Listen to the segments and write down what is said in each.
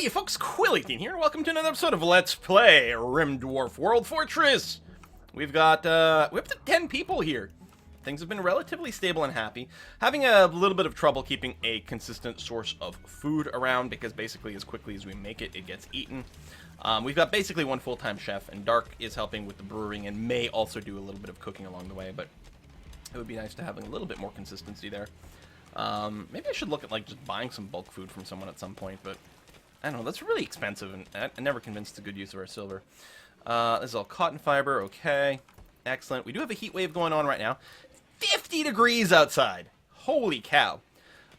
Hey folks, Quill18 here, welcome to another episode of Let's Play RimDwarfWorldFortress! We've got, we're up to 10 people here. Things have been relatively stable and happy. Having a little bit of trouble keeping a consistent source of food around, because basically as quickly as we make it, it gets eaten. We've got basically one full-time chef, and Dark is helping with the brewing and may also do a little bit of cooking along the way, but it would be nice to have a little bit more consistency there. Maybe I should look at, like, just buying some bulk food from someone at some point, but I don't know, that's really expensive, and I'm never convinced it's a good use of our silver. This is all cotton fiber, okay. Excellent. We do have a heat wave going on right now. 50 degrees outside! Holy cow.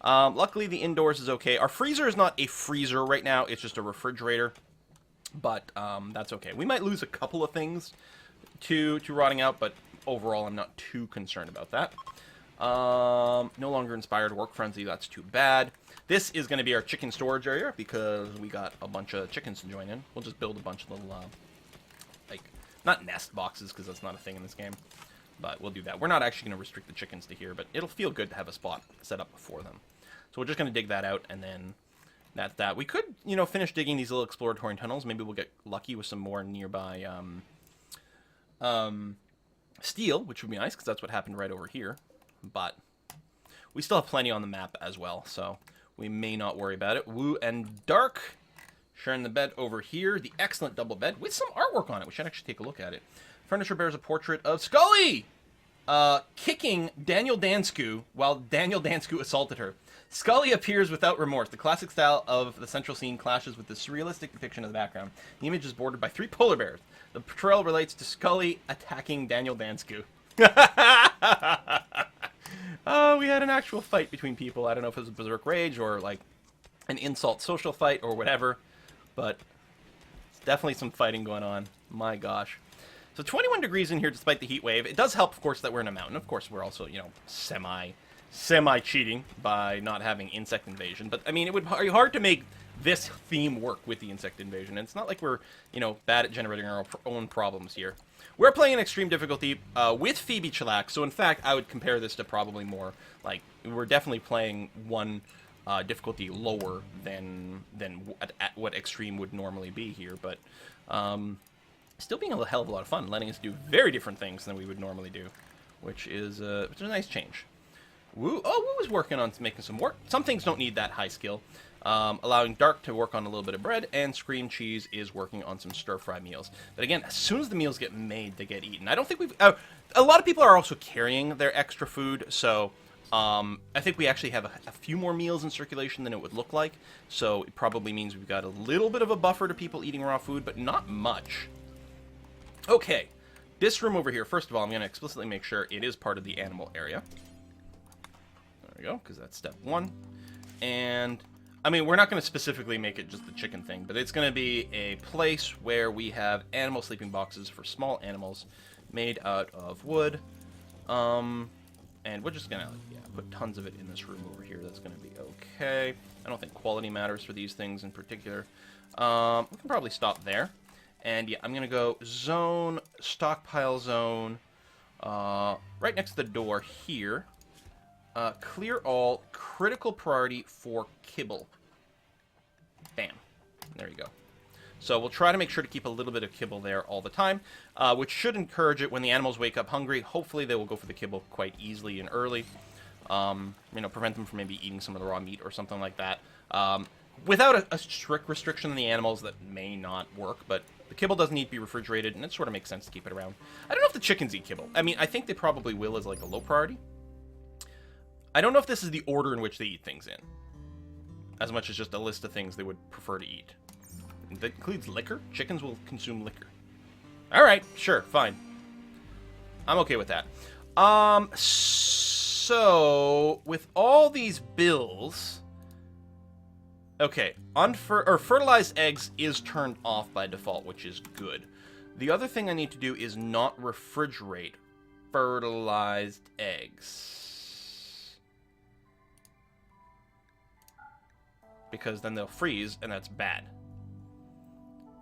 Luckily, the indoors is okay. Our freezer is not a freezer right now, it's just a refrigerator. But, that's okay. We might lose a couple of things to rotting out, but overall, I'm not too concerned about that. No longer inspired work frenzy, that's too bad. This is going to be our chicken storage area because we got a bunch of chickens to join in. We'll just build a bunch of little, like, not nest boxes because that's not a thing in this game, but we'll do that. We're not actually going to restrict the chickens to here, but it'll feel good to have a spot set up for them. So we're just going to dig that out, and then that's that. We could, you know, finish digging these little exploratory tunnels. Maybe we'll get lucky with some more nearby steel, which would be nice because that's what happened right over here. But we still have plenty on the map as well, so we may not worry about it. Woo and Dark sharing the bed over here. The excellent double bed with some artwork on it. We should actually take a look at it. Furniture bears a portrait of Scully kicking Daniel Dansku while Daniel Dansku assaulted her. Scully appears without remorse. The classic style of the central scene clashes with the surrealistic depiction of the background. The image is bordered by 3 polar bears. The portrayal relates to Scully attacking Daniel Dansku. Oh, we had an actual fight between people. I don't know if it was a berserk rage or, like, an insult social fight or whatever. But it's definitely some fighting going on. My gosh. So 21 degrees in here despite the heat wave. It does help, of course, that we're in a mountain. Of course, we're also, you know, semi-cheating by not having insect invasion. But, I mean, it would be hard to make this theme work with the insect invasion. And it's not like we're, you know, bad at generating our own problems here. We're playing in extreme difficulty with Phoebe Chillax, so in fact, I would compare this to probably more, like, we're definitely playing one difficulty lower than at what extreme would normally be here, but still being a hell of a lot of fun, letting us do very different things than we would normally do, which is a nice change. Woo! Oh, Woo is working on making some work. Some things don't need that high skill. Allowing Dark to work on a little bit of bread, and Scream Cheese is working on some stir-fry meals. But again, as soon as the meals get made, they get eaten. I don't think we've... a lot of people are also carrying their extra food, so I think we actually have a few more meals in circulation than it would look like. So it probably means we've got a little bit of a buffer to people eating raw food, but not much. Okay, this room over here, first of all, I'm going to explicitly make sure it is part of the animal area. There we go, because that's step 1. And... I mean, we're not going to specifically make it just the chicken thing, but it's going to be a place where we have animal sleeping boxes for small animals made out of wood. And we're just going to put tons of it in this room over here. That's going to be okay. I don't think quality matters for these things in particular. We can probably stop there. And yeah, I'm going to go zone, stockpile zone, right next to the door here. Clear all, critical priority for kibble. Bam. There you go. So we'll try to make sure to keep a little bit of kibble there all the time, which should encourage it when the animals wake up hungry. Hopefully they will go for the kibble quite easily and early. You know, prevent them from maybe eating some of the raw meat or something like that. Without a strict restriction on the animals, that may not work, but the kibble doesn't need to be refrigerated, and it sort of makes sense to keep it around. I don't know if the chickens eat kibble. I mean, I think they probably will as, like, a low priority. I don't know if this is the order in which they eat things in, as much as just a list of things they would prefer to eat. That includes liquor? Chickens will consume liquor. Alright, sure, fine. I'm okay with that. So, with all these bills... Okay, fertilized eggs is turned off by default, which is good. The other thing I need to do is not refrigerate fertilized eggs. Because then they'll freeze, and that's bad.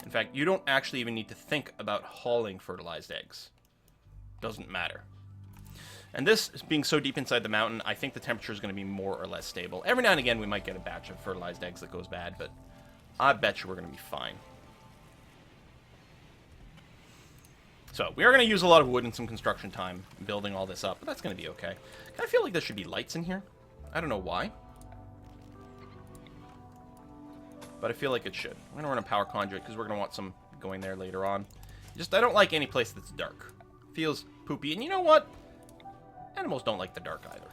In fact, you don't actually even need to think about hauling fertilized eggs. Doesn't matter. And this, being so deep inside the mountain, I think the temperature is going to be more or less stable. Every now and again, we might get a batch of fertilized eggs that goes bad, but I bet you we're going to be fine. So, we are going to use a lot of wood and some construction time building all this up, but that's going to be okay. I feel like there should be lights in here. I don't know why. But I feel like it should. I'm going to run a power conduit because we're going to want some going there later on. Just, I don't like any place that's dark. Feels poopy. And you know what? Animals don't like the dark either.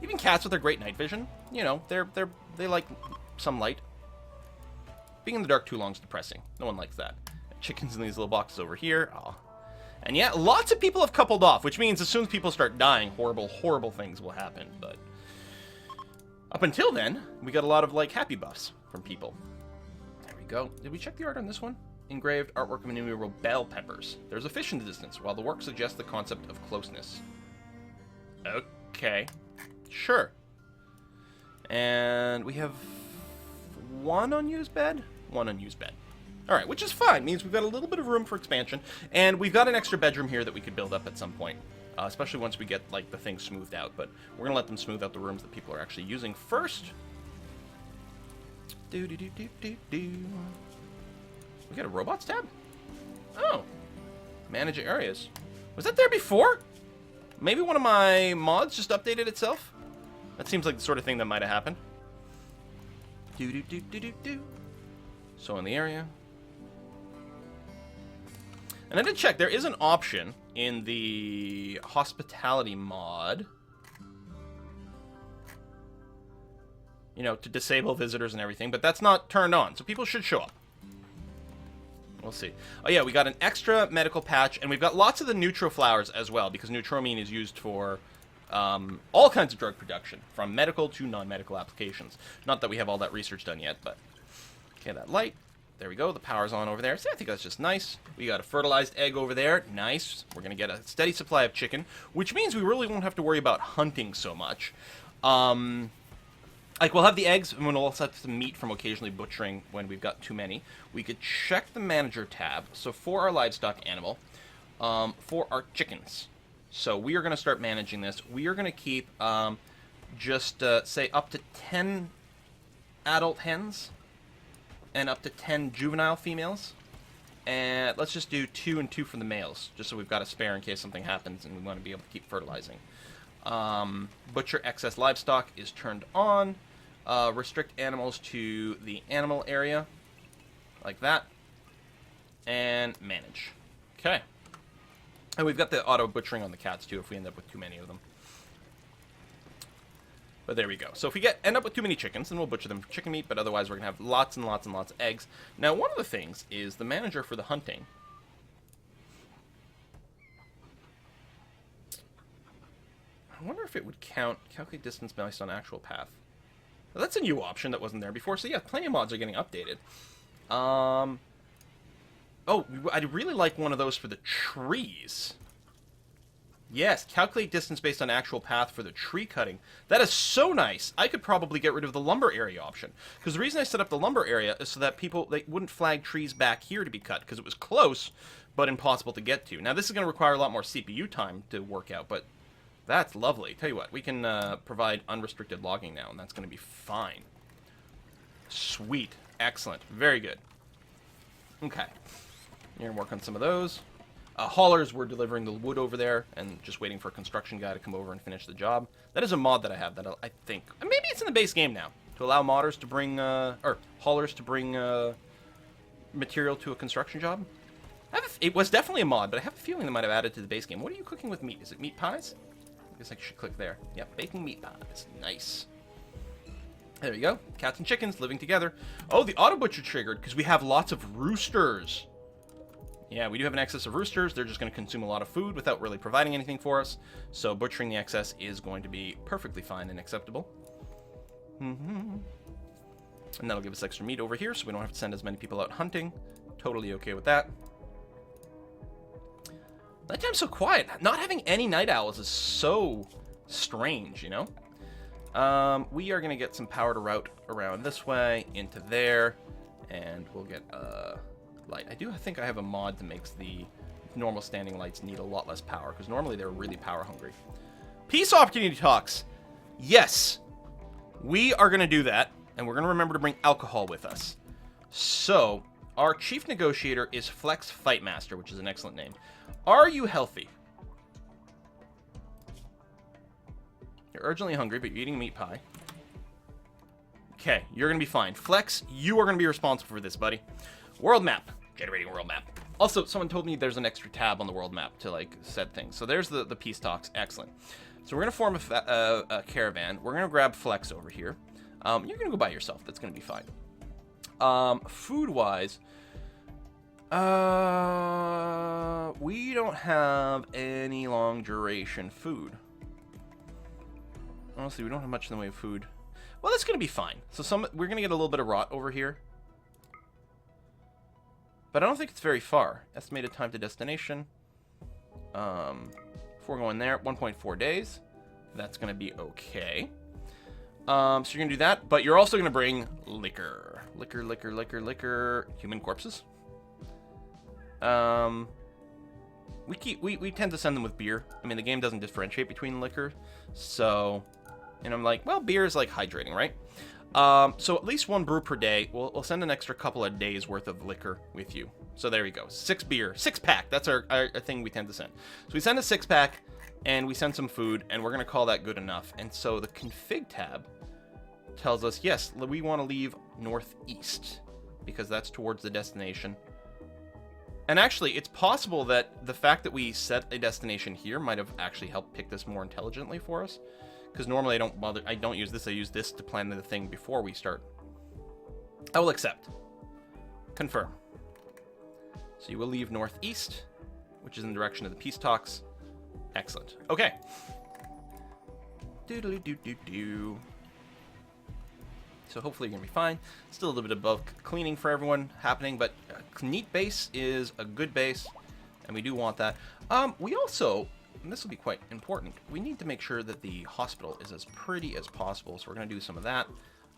Even cats with their great night vision, you know, they like some light. Being in the dark too long is depressing. No one likes that. Chickens in these little boxes over here. Aw. And yeah, lots of people have coupled off, which means as soon as people start dying, horrible, horrible things will happen. But up until then, we got a lot of, like, happy buffs from people. There we go. Did we check the art on this one? Engraved artwork of innumerable bell peppers. There's a fish in the distance, while the work suggests the concept of closeness. Okay. Sure. And we have one unused bed? One unused bed. Alright, which is fine. Means we've got a little bit of room for expansion. And we've got an extra bedroom here that we could build up at some point. Especially once we get, like, the thing smoothed out. But we're going to let them smooth out the rooms that people are actually using first. We got a robots tab? Oh. Manage areas. Was that there before? Maybe one of my mods just updated itself? That seems like the sort of thing that might have happened. So in the area. And I did check, there is an option in the hospitality mod, you know, to disable visitors and everything, but that's not turned on, so people should show up. We'll see. Oh yeah, we got an extra medical patch, and we've got lots of the neutro flowers as well, because neutramine is used for all kinds of drug production, from medical to non-medical applications. Not that we have all that research done yet, but... Okay, that light. There we go. The power's on over there. So I think that's just nice. We got a fertilized egg over there. Nice. We're going to get a steady supply of chicken, which means we really won't have to worry about hunting so much. Like, we'll have the eggs, and we'll also have some meat from occasionally butchering when we've got too many. We could check the manager tab. So for our livestock animal, for our chickens. So we are going to start managing this. We are going to keep say up to 10 adult hens and up to 10 juvenile females. And let's just do 2 and 2 for the males, just so we've got a spare in case something happens and we want to be able to keep fertilizing. Butcher excess livestock is turned on. Restrict animals to the animal area, like that. And manage. Okay. And we've got the auto butchering on the cats too if we end up with too many of them. But there we go. So if we end up with too many chickens, then we'll butcher them for chicken meat, but otherwise we're going to have lots and lots and lots of eggs. Now, one of the things is the manager for the hunting. I wonder if it would calculate distance based on actual path. Well, that's a new option that wasn't there before. So yeah, plenty of mods are getting updated. Oh, I'd really like one of those for the trees. Yes, calculate distance based on actual path for the tree cutting. That is so nice. I could probably get rid of the lumber area option. Because the reason I set up the lumber area is so that they wouldn't flag trees back here to be cut, because it was close, but impossible to get to. Now, this is going to require a lot more CPU time to work out, but that's lovely. Tell you what, we can provide unrestricted logging now, and that's going to be fine. Sweet. Excellent. Very good. Okay. You're going to work on some of those. Haulers, we're delivering the wood over there and just waiting for a construction guy to come over and finish the job. That is a mod that I have that I think... Maybe it's in the base game now. To allow modders to bring... or haulers to bring material to a construction job. It was definitely a mod, but I have a feeling they might have added to the base game. What are you cooking with meat? Is it meat pies? I guess I should click there. Yep, baking meat pies. Nice. There you go. Cats and chickens living together. Oh, the auto butcher triggered because we have lots of roosters. Yeah, we do have an excess of roosters. They're just going to consume a lot of food without really providing anything for us. So butchering the excess is going to be perfectly fine and acceptable. And that'll give us extra meat over here, so we don't have to send as many people out hunting. Totally okay with that. Nighttime's so quiet. Not having any night owls is so strange, you know? We are going to get some power to route around this way, into there, and we'll get... light. I think I have a mod that makes the normal standing lights need a lot less power, because normally they're really power hungry. Peace opportunity talks. Yes, we are going to do that. And we're going to remember to bring alcohol with us. So, our chief negotiator is Flex Fightmaster, which is an excellent name. Are you healthy? You're urgently hungry, but you're eating meat pie. Okay, you're going to be fine. Flex, you are going to be responsible for this, buddy. World map. Generating world map. Also, someone told me there's an extra tab on the world map to, like, set things. So there's the peace talks. Excellent. So we're going to form a caravan. We're going to grab Flex over here. You're going to go by yourself. That's going to be fine. Food-wise, we don't have any long-duration food. Honestly, we don't have much in the way of food. Well, that's going to be fine. So we're going to get a little bit of rot over here. But I don't think it's very far. Estimated time to destination. Before going there, 1.4 days. That's going to be okay. So you're going to do that, but you're also going to bring liquor. Liquor. Human corpses. We tend to send them with beer. I mean, the game doesn't differentiate between liquor. So, and I'm like, well, beer is like hydrating, right? So at least 1 brew per day. We'll send an extra couple of days worth of liquor with you. So there we go. 6 beer. 6-pack. That's our thing we tend to send. So we send a 6-pack, and we send some food, and we're going to call that good enough. And so the config tab tells us, yes, we want to leave northeast, because that's towards the destination. And actually, it's possible that the fact that we set a destination here might have actually helped pick this more intelligently for us. Because normally I don't use this. I use this to plan the thing before we start. I will accept. Confirm. So you will leave northeast, which is in the direction of the peace talks. Excellent. Okay. Doodly-doo-doo-doo. So hopefully you're going to be fine. Still a little bit of bulk cleaning for everyone happening, but a neat base is a good base, and we do want that. We also, and this will be quite important, we need to make sure that the hospital is as pretty as possible, so we're going to do some of that.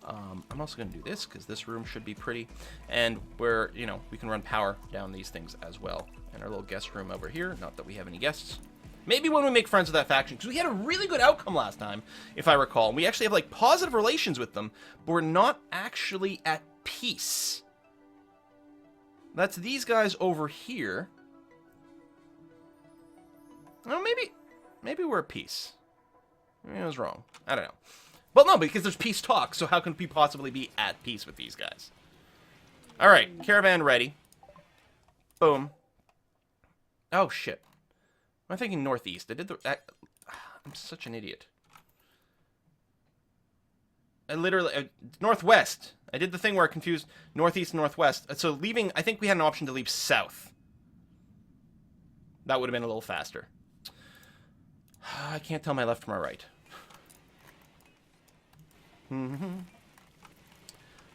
I'm also going to do this, because this room should be pretty, and where, you know, we can run power down these things as well. And our little guest room over here, not that we have any guests. Maybe when we make friends with that faction, because we had a really good outcome last time, if I recall. And we actually have, like, positive relations with them, but we're not actually at peace. That's these guys over here. Oh, maybe we're at peace. Maybe I was wrong. I don't know. Well, no, because there's peace talk, so how can we possibly be at peace with these guys? All right, caravan ready. Boom. Oh, shit. I'm thinking northeast. I'm such an idiot. I literally... northwest. I did the thing where I confused northeast and northwest. So leaving... I think we had an option to leave south. That would have been a little faster. I can't tell my left from my right. But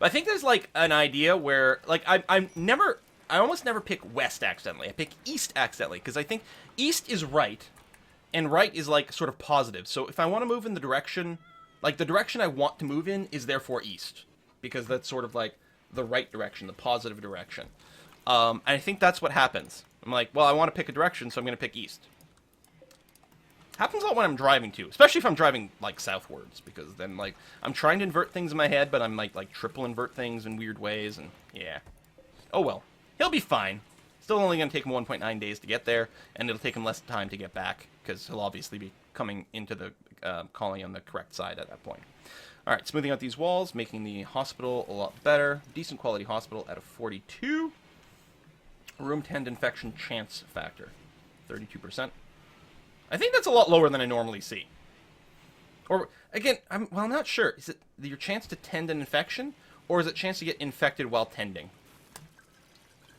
I think there's, like, an idea where... Like, I almost never pick west accidentally. I pick east accidentally, because I think east is right, and right is, like, sort of positive. So if I want to move in the direction, like, the direction I want to move in is therefore east, because that's sort of, like, the right direction, the positive direction. And I think that's what happens. I'm like, well, I want to pick a direction, so I'm going to pick east. Happens a lot when I'm driving, too, especially if I'm driving, like, southwards, because then, like, I'm trying to invert things in my head, but I'm, like triple invert things in weird ways, and, yeah. Oh, well. He'll be fine. Still only going to take him 1.9 days to get there, and it'll take him less time to get back, because he'll obviously be coming into the colony on the correct side at that point. Alright, smoothing out these walls, making the hospital a lot better. Decent quality hospital at a 42. Room 10 infection chance factor, 32%. I think that's a lot lower than I normally see. Or, again, I'm not sure. Is it your chance to tend an infection, or is it chance to get infected while tending?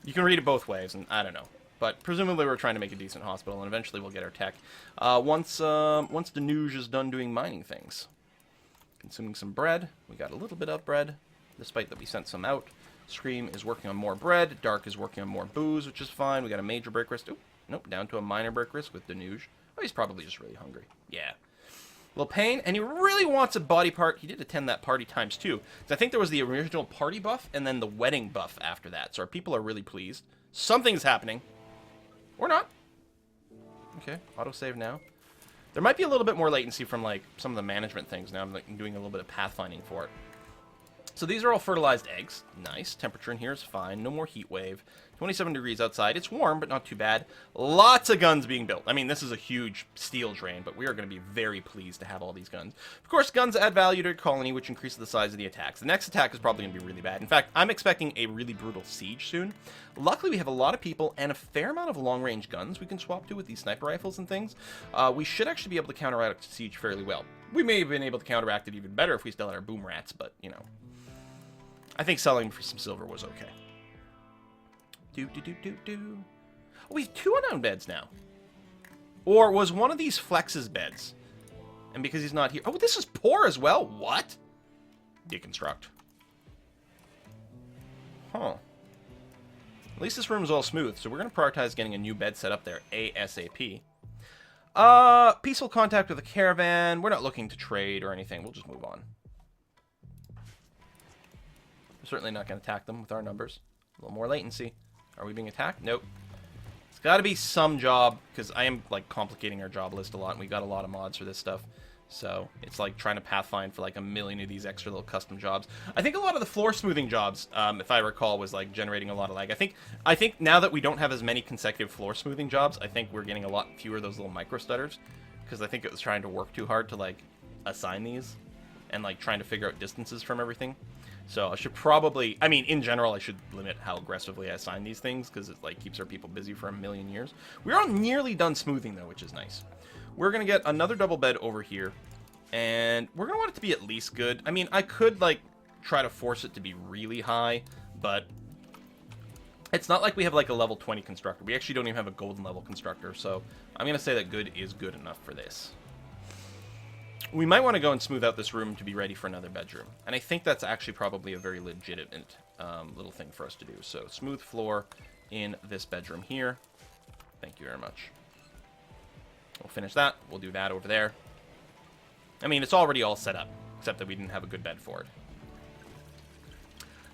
You can read it both ways, and I don't know. But presumably we're trying to make a decent hospital, and eventually we'll get our tech. Once Danuge is done doing mining things. Consuming some bread. We got a little bit of bread, despite that we sent some out. Scream is working on more bread. Dark is working on more booze, which is fine. We got a major break risk. Oh, nope, down to a minor break risk with Danuge. Oh, he's probably just really hungry. Yeah. Little pain, and he really wants a body part. He did attend that party times 2. So I think there was the original party buff and then the wedding buff after that. So our people are really pleased. Something's happening. Or not. Okay, autosave now. There might be a little bit more latency from, like, some of the management things now. I'm, like, doing a little bit of pathfinding for it. So these are all fertilized eggs. Nice. Temperature in here is fine. No more heat wave. 27 degrees outside. It's warm, but not too bad. Lots of guns being built. I mean, this is a huge steel drain, but we are going to be very pleased to have all these guns. Of course, guns add value to your colony, which increases the size of the attacks. The next attack is probably going to be really bad. In fact, I'm expecting a really brutal siege soon. Luckily, we have a lot of people and a fair amount of long-range guns we can swap to with these sniper rifles and things. We should actually be able to counteract siege fairly well. We may have been able to counteract it even better if we still had our boom rats, but, you know. I think selling for some silver was okay. Oh, we have 2 unowned beds now. Or was one of these Flex's beds? And because he's not here... Oh, this is poor as well? What? Deconstruct. Huh. At least this room is all smooth, so we're going to prioritize getting a new bed set up there ASAP. Peaceful contact with a caravan. We're not looking to trade or anything. We'll just move on. We're certainly not going to attack them with our numbers. A little more latency. Are we being attacked? Nope. It's got to be some job, because I am, like, complicating our job list a lot, and we got a lot of mods for this stuff. So, it's like trying to pathfind for, like, a million of these extra little custom jobs. I think a lot of the floor smoothing jobs, if I recall, was, like, generating a lot of lag. I think now that we don't have as many consecutive floor smoothing jobs, I think we're getting a lot fewer of those little micro stutters, because I think it was trying to work too hard to, like, assign these, and, like, trying to figure out distances from everything. So I should probably, I mean, in general, I should limit how aggressively I assign these things, because it, like, keeps our people busy for a million years. We're all nearly done smoothing, though, which is nice. We're going to get another double bed over here, and we're going to want it to be at least good. I mean, I could, like, try to force it to be really high, but it's not like we have, like, a level 20 constructor. We actually don't even have a golden level constructor, so I'm going to say that good is good enough for this. We might want to go and smooth out this room to be ready for another bedroom. And I think that's actually probably a very legitimate little thing for us to do. So, smooth floor in this bedroom here. Thank you very much. We'll finish that. We'll do that over there. I mean, it's already all set up, except that we didn't have a good bed for it.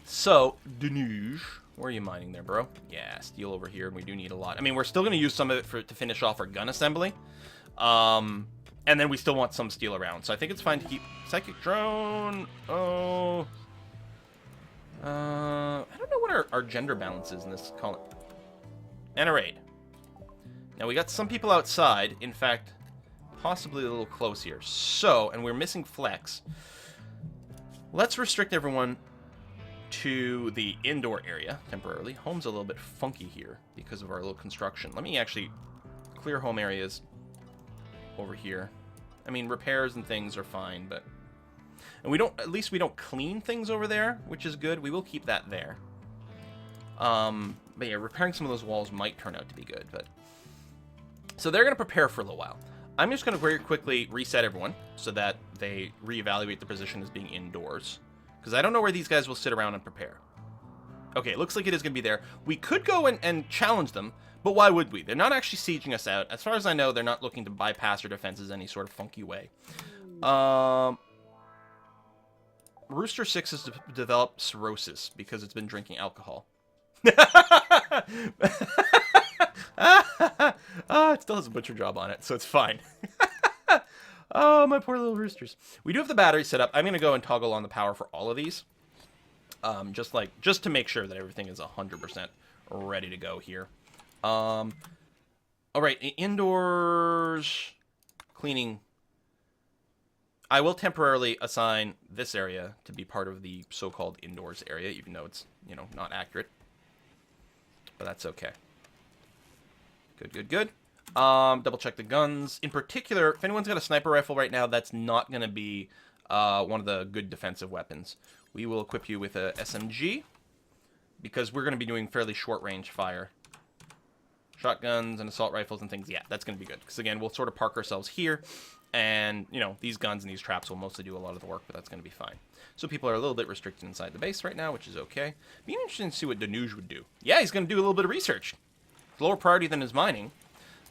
So, Denuge, where are you mining there, bro? Yeah, steel over here, and we do need a lot. I mean, we're still going to use some of it to finish off our gun assembly. And then we still want some steel around. So I think it's fine to keep... Psychic drone... Oh... I don't know what our gender balance is in this column. And a raid. Now, we got some people outside. In fact, possibly a little close here. So, and we're missing Flex. Let's restrict everyone to the indoor area temporarily. Home's a little bit funky here because of our little construction. Let me actually clear home areas over here. I mean, repairs and things are fine, but... And we don't... At least we don't clean things over there, which is good. We will keep that there. But yeah, repairing some of those walls might turn out to be good, but... So they're going to prepare for a little while. I'm just going to very quickly reset everyone so that they reevaluate the position as being indoors. Because I don't know where these guys will sit around and prepare. Okay, it looks like it is going to be there. We could go and challenge them, but why would we? They're not actually sieging us out. As far as I know, they're not looking to bypass our defenses any sort of funky way. Rooster 6 has developed cirrhosis because it's been drinking alcohol. It still has a butcher job on it, so it's fine. Oh, my poor little roosters. We do have the battery set up. I'm going to go and toggle on the power for all of these. Just to make sure that everything is 100% ready to go here. All right, indoors cleaning. I will temporarily assign this area to be part of the so-called indoors area, even though it's, you know, not accurate. But that's okay. Good, good, good. Double check the guns. In particular, if anyone's got a sniper rifle right now, that's not going to be one of the good defensive weapons. We will equip you with a SMG, because we're going to be doing fairly short-range fire. Shotguns and assault rifles and things, yeah, that's going to be good. Because, again, we'll sort of park ourselves here, and, you know, these guns and these traps will mostly do a lot of the work, but that's going to be fine. So people are a little bit restricted inside the base right now, which is okay. Be interesting to see what Denuge would do. Yeah, he's going to do a little bit of research. Lower priority than his mining.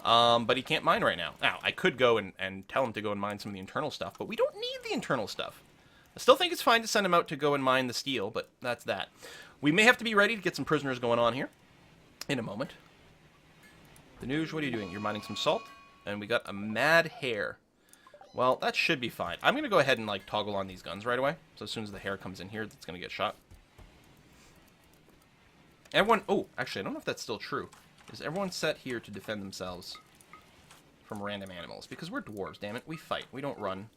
But he can't mine right now. Now, I could go and tell him to go and mine some of the internal stuff, but we don't need the internal stuff. I still think it's fine to send him out to go and mine the steel, but that's that. We may have to be ready to get some prisoners going on here in a moment. Denuge, what are you doing? You're mining some salt, and we got a mad hare. Well, that should be fine. I'm going to go ahead and, like, toggle on these guns right away. So as soon as the hair comes in here, it's going to get shot. Everyone... Oh, actually, I don't know if that's still true. Is everyone set here to defend themselves from random animals? Because we're dwarves, damn it. We fight. We don't run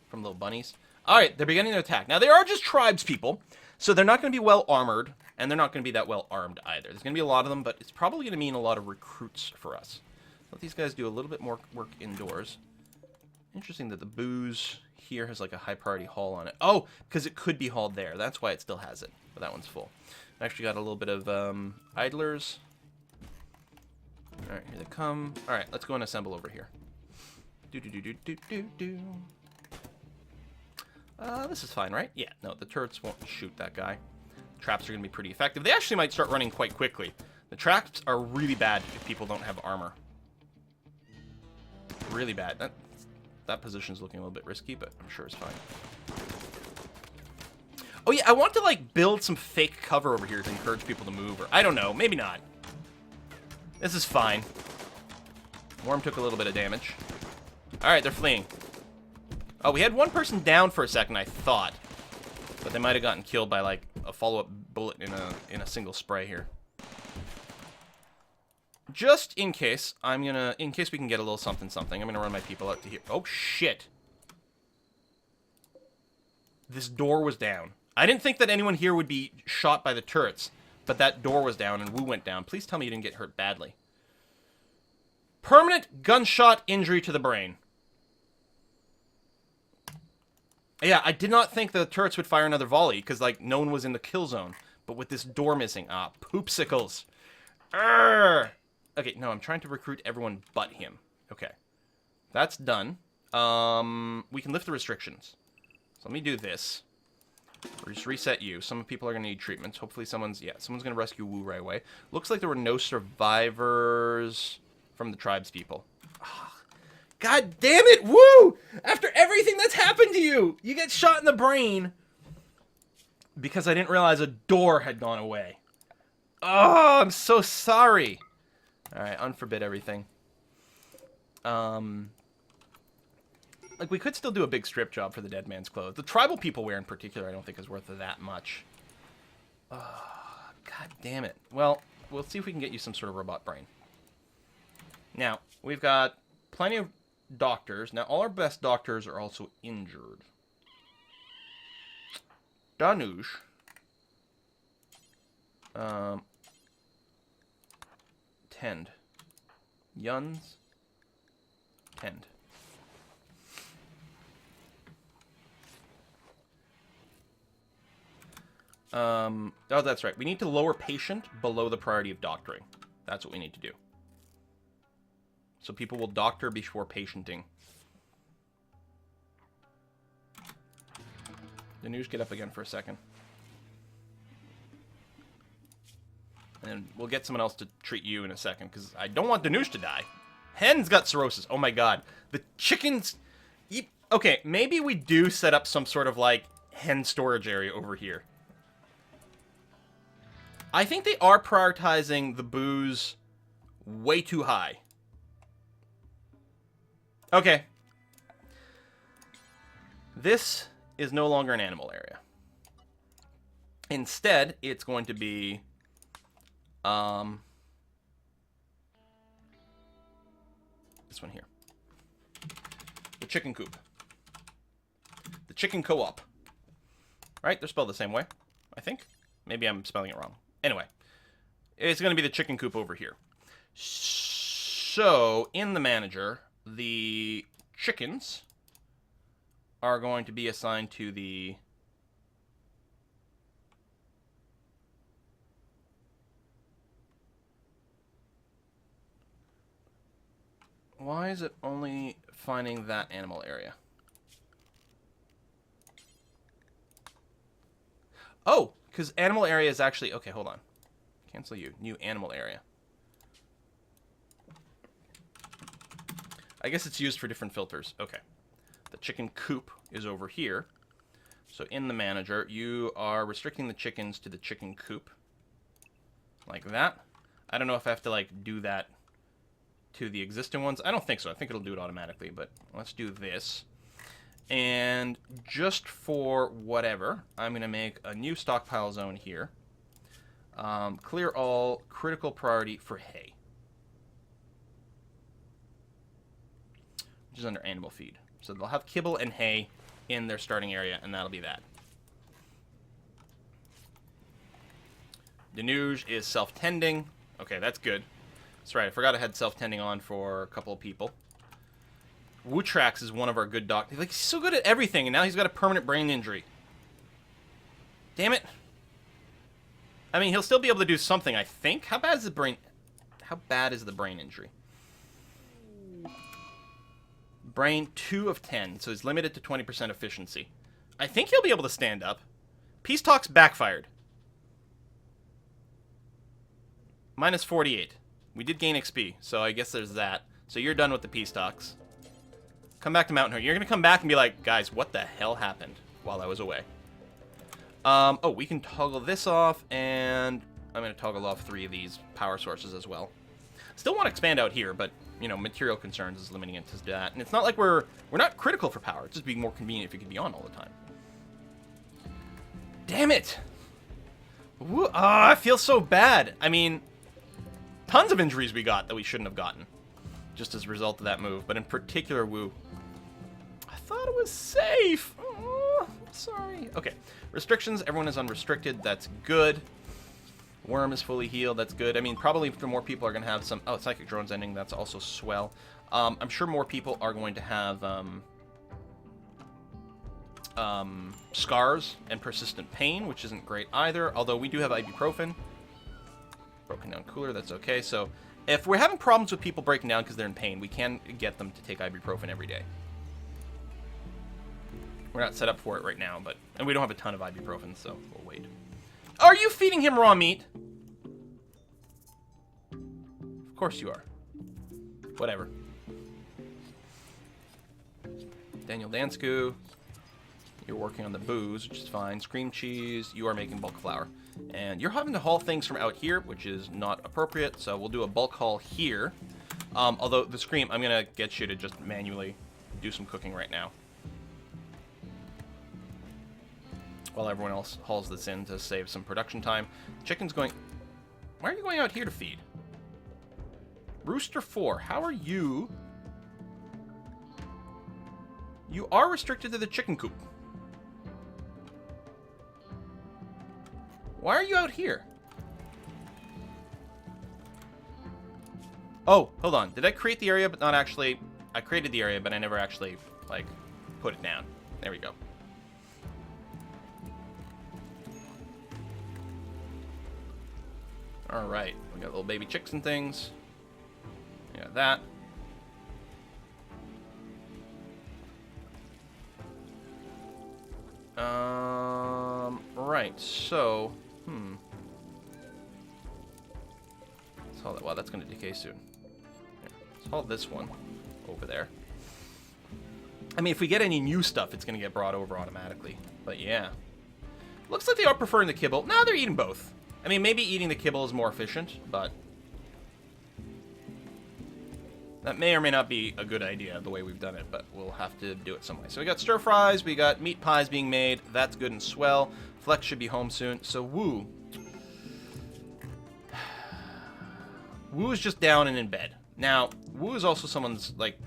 from little bunnies. All right, they're beginning to attack. Now, they are just tribes people, so they're not going to be well armored, and they're not going to be that well armed either. There's going to be a lot of them, but it's probably going to mean a lot of recruits for us. Let these guys do a little bit more work indoors. Interesting that the booze here has like a high priority haul on it. Oh, because it could be hauled there. That's why it still has it, but that one's full. I actually got a little bit of idlers. All right, here they come. All right, let's go and assemble over here. This is fine, right? Yeah, no, the turrets won't shoot that guy. Traps are going to be pretty effective. They actually might start running quite quickly. The traps are really bad if people don't have armor. Really bad. That position's looking a little bit risky, but I'm sure it's fine. Oh yeah, I want to like build some fake cover over here to encourage people to move, or I don't know, maybe not. This is fine. Worm took a little bit of damage. Alright, they're fleeing. Oh, we had one person down for a second, I thought. But they might have gotten killed by like a follow-up bullet in a single spray here. Just in case, in case we can get a little something, I'm gonna run my people out to here. Oh, shit. This door was down. I didn't think that anyone here would be shot by the turrets, but that door was down and Wu went down. Please tell me you didn't get hurt badly. Permanent gunshot injury to the brain. Yeah, I did not think the turrets would fire another volley, because, like, no one was in the kill zone. But with this door missing, poopsicles. Urgh! Okay, no, I'm trying to recruit everyone but him. Okay. That's done. We can lift the restrictions. So let me do this. Or just reset you. Some people are going to need treatments. Hopefully someone's going to rescue Wu right away. Looks like there were no survivors from the tribes people. Oh, God damn it, Wu! After everything that's happened to you, you get shot in the brain because I didn't realize a door had gone away. Oh, I'm so sorry. Alright, unforbid everything. Like, we could still do a big strip job for the dead man's clothes. The tribal people wear in particular I don't think is worth that much. Oh, God damn it. Well, we'll see if we can get you some sort of robot brain. Now, we've got plenty of doctors. Now, all our best doctors are also injured. Danush. Tend. Yuns. Tend. Oh, that's right. We need to lower patient below the priority of doctoring. That's what we need to do. So people will doctor before patienting. Danush, get up again for a second. And we'll get someone else to treat you in a second, because I don't want Danush to die. Hen's got cirrhosis. Oh my god. The chickens... Okay, maybe we do set up some sort of, like, hen storage area over here. I think they are prioritizing the booze way too high. Okay. This is no longer an animal area. Instead, it's going to be... this one here. The chicken coop. The chicken co-op. Right? They're spelled the same way, I think. Maybe I'm spelling it wrong. Anyway, it's going to be the chicken coop over here. So, in the manager, the chickens are going to be assigned to the... Why is it only finding that animal area? Oh, because animal area is actually... Okay, hold on. Cancel you. New animal area. I guess it's used for different filters. Okay. The chicken coop is over here. So in the manager, you are restricting the chickens to the chicken coop. Like that. I don't know if I have to, like, do that to the existing ones. I don't think so. I think it'll do it automatically, but let's do this. And just for whatever, I'm going to make a new stockpile zone here. Clear all, critical priority for hay. Which is under animal feed. So they'll have kibble and hay in their starting area, and that'll be that. Denuge is self-tending. Okay, that's good. That's right, I forgot I had self-tending on for a couple of people. Wootrax is one of our good doctors. Like, he's so good at everything, and now he's got a permanent brain injury. Damn it. I mean, he'll still be able to do something, I think. How bad is the brain... How bad is the brain injury? Brain 2 of 10, so he's limited to 20% efficiency. I think he'll be able to stand up. Peace talks backfired. Minus 48. We did gain XP, so I guess there's that. So you're done with the peace talks. Come back to Mountain Herd. You're going to come back and be like, guys, what the hell happened while I was away? Oh, we can toggle this off, and I'm going to toggle off 3 of these power sources as well. Still want to expand out here, but, you know, material concerns is limiting it to that. And it's not like we're not critical for power. It's just being more convenient if you could be on all the time. Damn it! Woo, I feel so bad. I mean, tons of injuries we got that we shouldn't have gotten. Just as a result of that move. But in particular, Woo. I thought it was safe. Oh, sorry. Okay. Restrictions. Everyone is unrestricted. That's good. Worm is fully healed. That's good. I mean, probably the more people are going to have some... Oh, Psychic Drone's ending. That's also swell. I'm sure more people are going to have scars and persistent pain, which isn't great either. Although we do have ibuprofen. Broken down cooler. That's okay. So if we're having problems with people breaking down because they're in pain, we can get them to take ibuprofen every day. We're not set up for it right now, but... And we don't have a ton of ibuprofen, so we'll wait. Are you feeding him raw meat? Of course you are. Whatever. Daniel Dansku. You're working on the booze, which is fine. Scream cheese. You are making bulk flour. And you're having to haul things from out here, which is not appropriate, so we'll do a bulk haul here. Although, the Scream, I'm going to get you to just manually do some cooking right now. While everyone else hauls this in to save some production time. Chicken's going... Why are you going out here to feed? Rooster 4, how are you... You are restricted to the chicken coop. Why are you out here? Oh, hold on. Did I create the area but not actually... I created the area but I never actually, like, put it down. There we go. Alright, we got little baby chicks and things. Yeah, that. Right, so, let's haul that. Wow, that's going to decay soon. Here, let's haul this one over there. I mean, if we get any new stuff, it's going to get brought over automatically. But yeah. Looks like they are preferring the kibble. No, they're eating both. I mean, maybe eating the kibble is more efficient, but that may or may not be a good idea the way we've done it, but we'll have to do it some way. So we got stir fries, we got meat pies being made. That's good and swell. Flex should be home soon. So Woo. Woo is just down and in bed. Now, Woo is also someone's, like,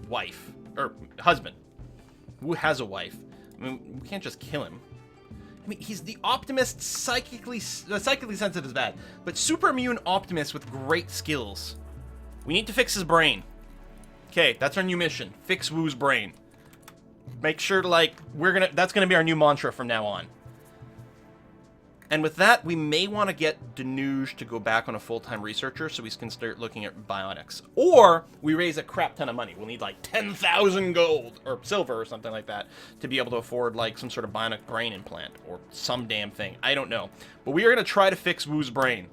wife. Or husband. Woo has a wife. I mean, we can't just kill him. I mean, he's the optimist, psychically sensitive is bad, but super immune optimist with great skills. We need to fix his brain. Okay, that's our new mission. Fix Woo's brain. Make sure to, like, that's gonna be our new mantra from now on. And with that, we may want to get Denuge to go back on a full-time researcher so we can start looking at bionics. Or we raise a crap ton of money. We'll need like 10,000 gold or silver or something like that to be able to afford like some sort of bionic brain implant or some damn thing. I don't know. But we are going to try to fix Woo's brain.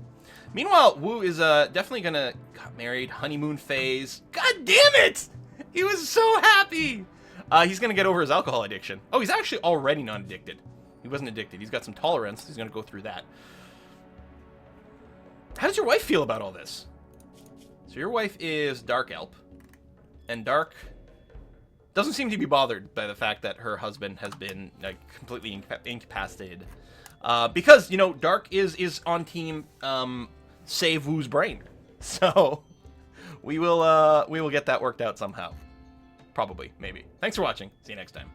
Meanwhile, Woo is definitely going to get married, honeymoon phase. God damn it! He was so happy! He's going to get over his alcohol addiction. Oh, he's actually already not addicted. He wasn't addicted. He's got some tolerance. He's going to go through that. How does your wife feel about all this? So your wife is Dark Elp. And Dark doesn't seem to be bothered by the fact that her husband has been like completely incapacitated. Because, you know, Dark is on team save Wu's brain. So we will get that worked out somehow. Probably, maybe. Thanks for watching. See you next time.